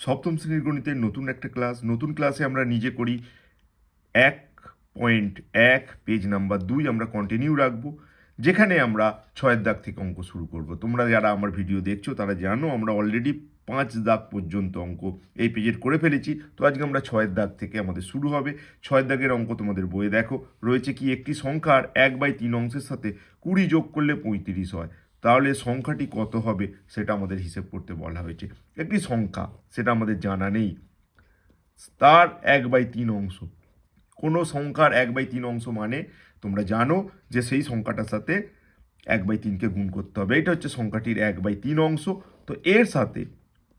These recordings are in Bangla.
সপ্তম শ্রেণীর গণিতের নতুন একটা নতুন ক্লাসে আমরা নিজে করি 1.1 পেজ নাম্বার 2 আমরা কন্টিনিউ রাখবো, যেখানে আমরা 6 দাগ থেকে অঙ্ক শুরু করব। তোমরা যারা আমার ভিডিও দেখছো তারা জানো আমরা অলরেডি 5 দাগ পর্যন্ত অঙ্ক এই পেজের করে ফেলেছি। তো আজকে আমরা 6 দাগ থেকে আমাদের শুরু হবে। 6 দাগের অঙ্ক তোমাদের বইয়ে দেখো রয়েছে কি, একটি সংখ্যার 1/3 অংশের সাথে 20 যোগ করলে 35 হয়। তাহলে সংখ্যাটি কত হবে সেটা আমাদের হিসেব করতে বলা হয়েছে। একটি সংখ্যা, সেটা আমাদের জানা নেই, তার 1/3 অংশ। কোনো সংখ্যার 1/3 অংশ মানে তোমরা জানো যে সেই সংখ্যাটার সাথে 1/3কে গুণ করতে হবে। এটা হচ্ছে সংখ্যাটির 1/3 অংশ। তো এর সাথে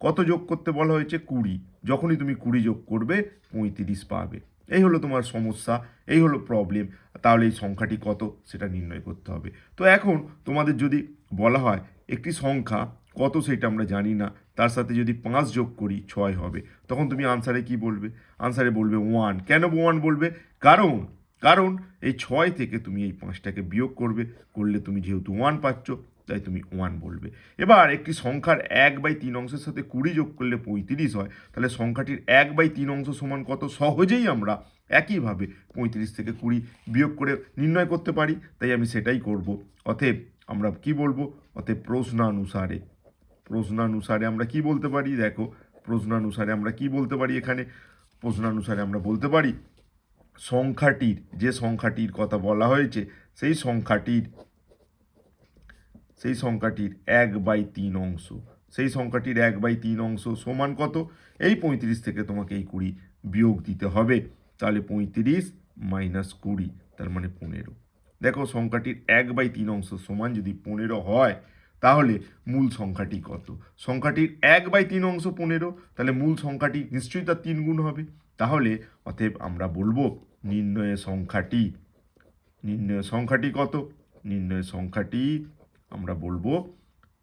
কত যোগ করতে বলা হয়েছে? 20। যখনই তুমি 20 যোগ করবে 35 পাবে। এই হলো তোমার সমস্যা, এই হলো প্রবলেম। তাহলে এই সংখ্যাটি কত সেটা নির্ণয় করতে হবে। তো এখন তোমাদের যদি বলা হয় একটি সংখ্যা কত সেটা আমরা জানি না, তার সাথে যদি 5 যোগ করি 6 হবে, তখন তুমি আনসারে কি বলবে? আনসারে বলবে 1। কেন 1 বলবে? কারণ কারণ এই 6 থেকে তুমি এই 5টাকে বিয়োগ করলে তুমি যেহেতু 1 পাচ্ছ, তাই তুমি 1 বলবে। এবার একটি সংখ্যার 1/3 অংশের সাথে 20 যোগ করলে 35 হয়, তাহলে সংখ্যাটির 1/3 অংশ সমান কত? সহজেই আমরা একইভাবে 35 থেকে 20 বিয়োগ করে নির্ণয় করতে পারি। তাই আমি সেটাই করব। অতএব আমরা কি বলবো? অতএব প্রশ্নানুসারে আমরা কি বলতে পারি? দেখো, প্রশ্নানুসারে আমরা কি বলতে পারি? এখানে প্রশ্নানুসারে আমরা বলতে পারি যে সংখ্যাটির কথা বলা হয়েছে সেই সংখ্যাটির 1/3 অংশ, সেই সংখ্যাটির 1/3 অংশ সমান কত? এই 35 থেকে তোমাকে এই 20 বিয়োগ দিতে হবে। তাহলে 35 মাইনাস 20, তার মানে 15। দেখো, সংখ্যাটির 1/3 অংশ সমান যদি 15 হয়, তাহলে মূল সংখ্যাটি কত? সংখ্যাটির 1/3 অংশ 15, তাহলে মূল সংখ্যাটি নিশ্চয়ই তার 3 গুণ হবে। তাহলে অতএব আমরা বলবো নির্ণয় সংখ্যাটি কত? নির্ণয় সংখ্যাটি আমরা বলবো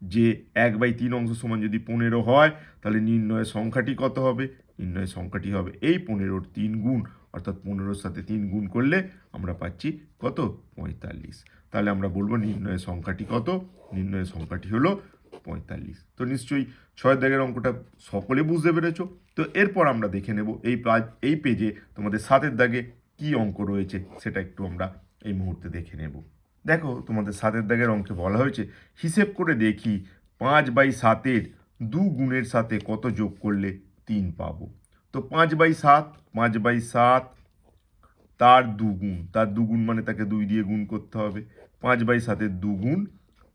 যে 1/3 অংশ সমান যদি 15 হয়, তাহলে নির্ণয় সংখ্যাটি কত হবে? নির্ণয় সংখ্যাটি হবে এই 15-র 3 গুণ, অর্থাৎ 15-র সাথে 3 গুণ করলে আমরা পাচ্ছি কত? 45। তাহলে আমরা বলবো নির্ণয় সংখ্যাটি কত? নির্ণয় সংখ্যাটি হলো 45। তো নিশ্চয়ই 6 দাগের অঙ্কটা সকলে বুঝতে পেরেছো। তো এরপর আমরা দেখে নেব এই পেজে তোমাদের 7 দাগে কি অঙ্ক রয়েছে, সেটা একটু আমরা এই মুহূর্তে দেখে নেব। দেখো, তোমাদের 7 দাগের অঙ্কে বলা হয়েছে হিসেব করে দেখি 5/7 2 গুণের সাথে কত যোগ করলে 3 পাবো। তো 5/7 তার 2 গুণ, মানে তাকে 2 দিয়ে গুণ করতে হবে। 5/7 2 গুণ,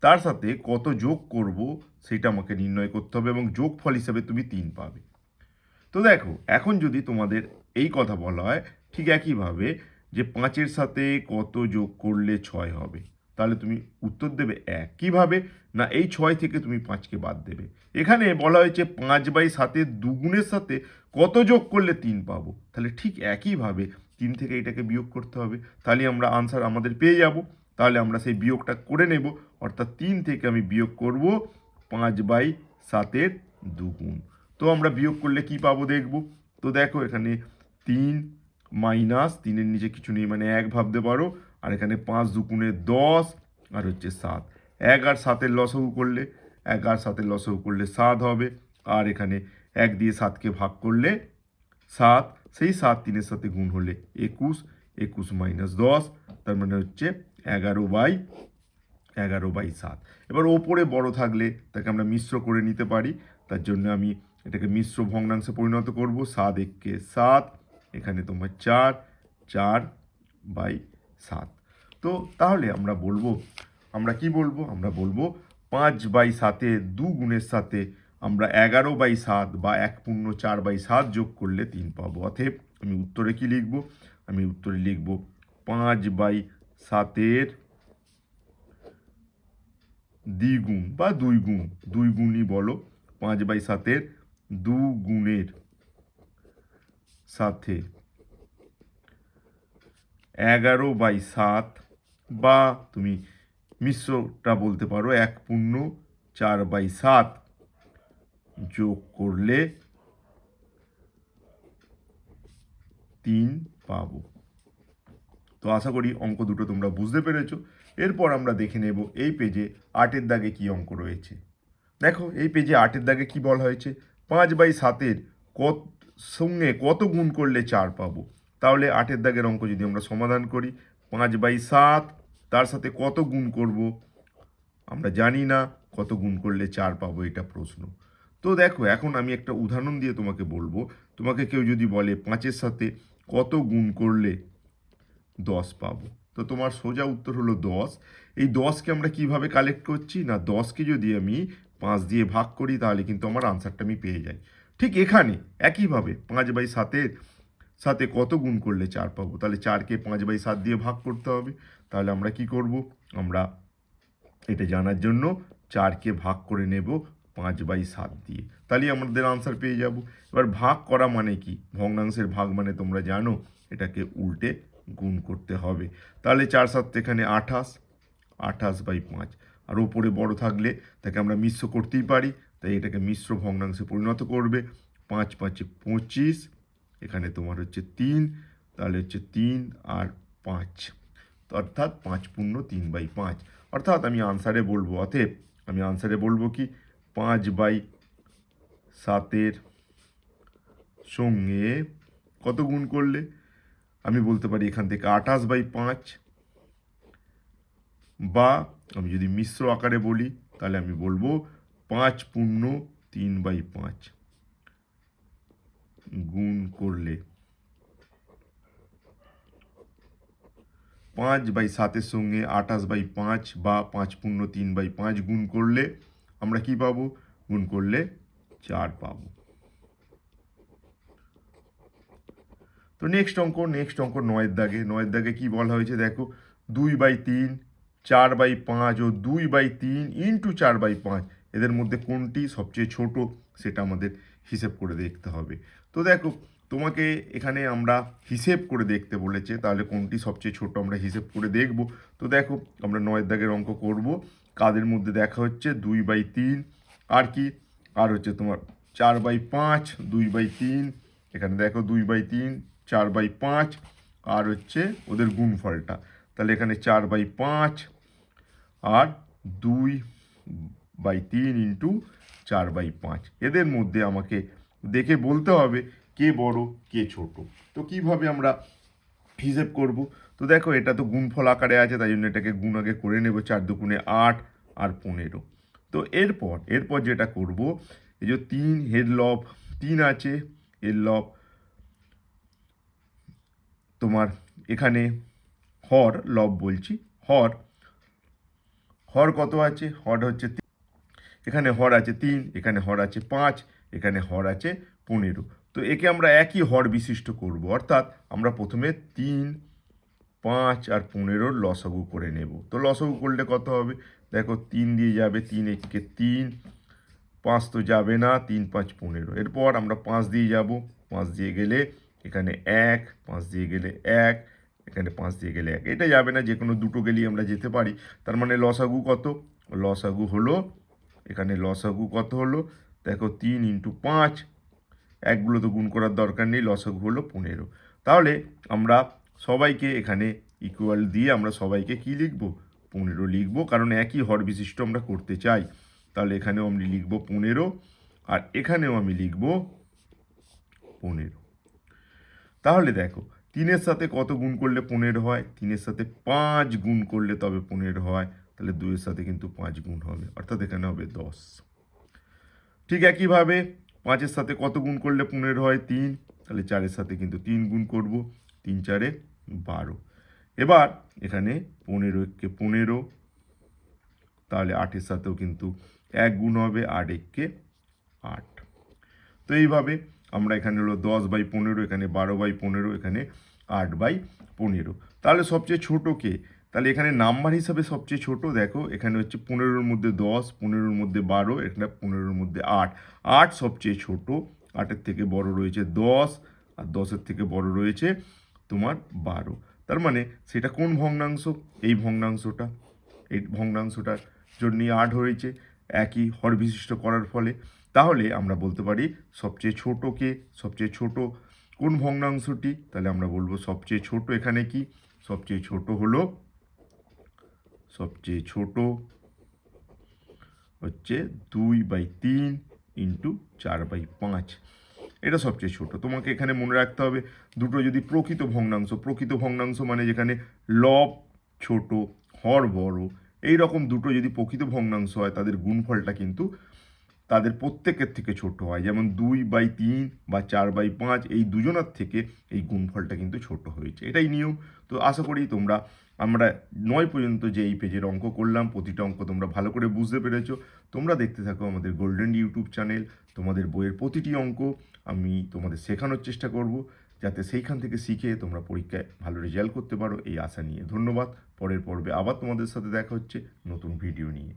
তার সাথে কত যোগ করব সেটা আমাকে নির্ণয় করতে হবে, এবং যোগফল হিসেবে তুমি 3 পাবে। তো দেখো, এখন যদি তোমাদের এই কথা বলা হয় ঠিক একইভাবে যে 5-এর সাথে কত যোগ করলে 6 হবে, তাহলে তুমি উত্তর দেবে 1। কীভাবে? না, এই 6 থেকে তুমি 5কে বাদ দেবে। এখানে বলা হয়েছে 5/7 দুগুণের সাথে কত যোগ করলে 3 পাবো, তাহলে ঠিক একইভাবে 3 থেকে এটাকে বিয়োগ করতে হবে। তাহলে আমরা আনসার আমাদের পেয়ে যাব। তাহলে আমরা সেই বিয়োগটা করে নেব, অর্থাৎ 3 থেকে আমি বিয়োগ করব 5/7 দুগুণ। তো আমরা বিয়োগ করলে কি পাবো দেখব। তো দেখো, এখানে 3 মাইনাস 3-এর নিচে কিছু নেই, মানে 1 ভাবতে পারো। আর এখানে 5 দুগুণে 10, আর হচ্ছে 7। 1 আর 7-এর লসাগু করলে 7 হবে। আর এখানে 1 দিয়ে 7কে ভাগ করলে 7, সেই 7 3-এর সাথে গুণ হলে 21, 21 মাইনাস 10, তার মানে হচ্ছে 11/7। এবার ওপরে বড় থাকলে তাকে আমরা মিশ্র করে নিতে পারি। তার জন্য আমি এটাকে মিশ্র ভগ্নাংশে পরিণত করব। 7 একে 7, এখানে তোমার 4/7। তো তাহলে আমরা কি বলবো? আমরা বলবো 5/7 2 গুণের সাথে আমরা 11/7 বা 1/4/7 যোগ করলে 3 পাবো। অতএব আমি উত্তরে কি লিখব? আমি উত্তরে লিখব 5/7 দ্বিগুণ বা 2 গুণ, 2 গুণই বলো। 5/7 2 গুণের সাথে 11/7, বা তুমি মিশ্রটা বলতে পারো 1/4/7 যোগ করলে 3 পাবো। তো আশা করি অঙ্ক দুটো তোমরা বুঝতে পেরেছো। এরপর আমরা দেখে নেব এই পেজে 8-এর দাগে কি অঙ্ক রয়েছে। দেখো, এই পেজে 8-এর দাগে কি বলা হয়েছে? 5/7 কত সঙ্গে কত গুণ করলে 4 পাবো। তাহলে 8-এর দাগের অঙ্ক যদি আমরা সমাধান করি, 5/7 তার সাথে কত গুণ করব আমরা জানি না, কত গুণ করলে 4 পাবো এটা প্রশ্ন। তো দেখো এখন আমি একটা উদাহরণ দিয়ে তোমাকে বলবো, তোমাকে কেউ যদি বলে 5-এর সাথে কত গুণ করলে 10 পাবো, তো তোমার সোজা উত্তর হলো 10। এই 10কে আমরা কিভাবে কালেক্ট করছি না, 10কে যদি আমি 5 দিয়ে ভাগ করি তাহলে কিন্তু আমার আনসারটা আমি পেয়ে যাই। ঠিক এখানে একইভাবে 5/7-এর সাথে কত গুণ করলে 4 পাবো, তাহলে 4কে 5/7 দিয়ে ভাগ করতে হবে। তাহলে আমরা কি করব, আমরা এটা জানার জন্য 4কে ভাগ করে নেব 5/7 দিয়ে, তাহলে আমাদের আনসার পেয়ে যাব। এবার ভাগ করা মানে কি, ভগ্নাংশের ভাগ মানে তোমরা জানো এটাকে উল্টে গুণ করতে হবে। তাহলে 4/7 এখানে 28, 28/5। আর ওপরে বড় থাকলে তাকে আমরা মিশ্র করতেই পারি, তাই এটাকে মিশ্র ভগ্নাংশে পরিণত করবে। 5×5 = 25, এখানে তোমার হচ্ছে 3, তাহলে হচ্ছে 3 আর 5, অর্থাৎ 5×3/5। অর্থাৎ আমি আনসারে বলবো, অতএব আমি আনসারে বলবো কি 5/7-এর সঙ্গে কত গুণ করলে, আমি বলতে পারি এখান থেকে 28/5, বা আমি যদি মিশ্র আকারে বলি তাহলে আমি বলবো 5×3/5 গুণ করলে, 5/7-এর সঙ্গে 28/5 বা 5×3/5 গুণ করলে আমরা কি পাবো, গুণ করলে 4 পাবো। তো নেক্সট অঙ্ক 9-এর দাগে, 9-এর দাগে কি বলা হয়েছে দেখো, 2/3, 4/5 ও 2/3 ইন্টু 4/5 এদের মধ্যে কোনটি সবচেয়ে ছোট সেটা আমাদের হিসেব করে দেখতে হবে। তো দেখো তোমাকে এখানে আমরা হিসেব করে দেখতে বলেছে, তাহলে কোনটি সবচেয়ে ছোট আমরা হিসেব করে দেখব। তো দেখো আমরা 9-এর দাগের অঙ্ক করব, কাদের মধ্যে দেখা হচ্ছে 2/3 আর কি, আর হচ্ছে তোমার 4/5, 2/3, এখানে দেখো 2/3, 4/5 আর হচ্ছে ওদের গুণফলটা, তাহলে এখানে 4/5 আর 2/3 ইন্টু 4/5, এদের মধ্যে আমাকে দেখে বলতে হবে কে বড় কে ছোট। তো কিভাবে আমরা হিসেব করব, তো দেখো এটা তো গুণফল আকারে আছে, তাই জন্য এটাকে গুণ আগে করে নেব, 4×2 = 8 আর 15। তো এরপর যেটা করব, এই যে 3 এর লব 3 আছে, এর লব তোমার এখানে হর লব বলছি, হর হর কত আছে, হর হচ্ছে এখানে হর আছে 3, এখানে হর আছে 5, এখানে হর আছে 15। তো একে আমরা একই হর বিশিষ্ট করব, অর্থাৎ আমরা প্রথমে 3, 5 আর 15-র লসাগু করে নেব। তো লসাগু করলে কত হবে, দেখো 3 দিয়ে যাবে, 3 একে 3, 5 তো যাবে না, 3 5 15। এরপর আমরা 5 দিয়ে যাব, 5 দিয়ে গেলে এখানে 1, 5 দিয়ে গেলে 1, এখানে 5 দিয়ে গেলে 1, এটা যাবে না, যে কোনো দুটো গেলেই আমরা যেতে পারি। তার মানে লসাগু কত, লসাগু হলো এখানে লসাগু কত হলো দেখো 3 × 5, একগুলো তো গুণ করার দরকার নেই, লসাগু হলো 15। তাহলে আমরা সবাইকে এখানে ইকুয়াল দিয়ে আমরা সবাইকে কি লিখব, 15 লিখব, কারণ একই হর বিশিষ্ট আমরা করতে চাই। তাহলে এখানেও আমি লিখব 15 আর এখানেও আমি লিখব 15। তাহলে দেখো 3-এর সাথে কত গুণ করলে 15 হয়, 3-এর সাথে 5 গুণ করলে তবে 15 হয়, তাহলে 2-এর সাথে কিন্তু 5 গুণ হবে, অর্থাৎ এখানে হবে 10। ঠিক একইভাবে 5-এর সাথে কত গুণ করলে 15 হয়, 3, তাহলে 4-এর সাথে কিন্তু 3 গুণ করব, 3 4 12। এবার এখানে 15 × 15, তাহলে 8-এর সাথেও কিন্তু 1 গুণ হবে, 8 × 8। তো এইভাবে আমরা এখানে হলো 10/15, এখানে 12/15, এখানে 8/15। তাহলে সবচেয়ে ছোট কে, তাহলে এখানে নাম্বার হিসাবে সবচেয়ে ছোট দেখো, এখানে হচ্ছে 15-র মধ্যে 10, 15-র মধ্যে 12, এখানে 15-র মধ্যে 8, 8 সবচেয়ে ছোট, 8-এর থেকে বড় রয়েছে 10, আর 10-এর থেকে বড় রয়েছে তোমার 12। তার মানে সেটা কোন ভগ্নাংশ, এই ভগ্নাংশটা, এই ভগ্নাংশটার জন্যই 8 হয়েছে একই হর বিশিষ্ট করার ফলে। তাহলে আমরা বলতে পারি সবচেয়ে ছোট কে, সবচেয়ে ছোট কোন ভগ্নাংশটি, তাহলে আমরা বলবো সবচেয়ে ছোট এখানে কি, সবচেয়ে ছোট হলো, সবচেয়ে ছোট হচ্ছে 2/3 × 4/5। এটা সবচেয়ে ছোট। তোমাকে এখানে মনে রাখতে হবে দুটো যদি প্রকৃত ভগ্নাংশ মানে যেখানে লব ছোট হর বড়, এই রকম দুটো যদি প্রকৃত ভগ্নাংশ হয় তাদের গুণফলটা কিন্তু তাদের প্রত্যেকের থেকে ছোট হয়। যেমন 2/3 বা 4/5 এই দুজনার থেকে এই গুণফলটা কিন্তু ছোট হয়েছে, এটাই নিয়ম। তো আশা করি তোমরা আমরা 9 পর্যন্ত যে এই পেজের অঙ্ক করলাম প্রতিটা অঙ্ক তোমরা ভালো করে বুঝতে পেরেছো। তোমরা দেখতে থাকো আমাদের গোল্ডেন ইউটিউব চ্যানেল। তোমাদের বইয়ের প্রতিটি অঙ্ক আমি তোমাদের শেখানোর চেষ্টা করব, যাতে সেইখান থেকে শিখে তোমরা পরীক্ষায় ভালো রেজাল্ট করতে পারো, এই আশা নিয়ে। ধন্যবাদ। পরের পর্বে আবার তোমাদের সাথে দেখা হচ্ছে নতুন ভিডিও নিয়ে।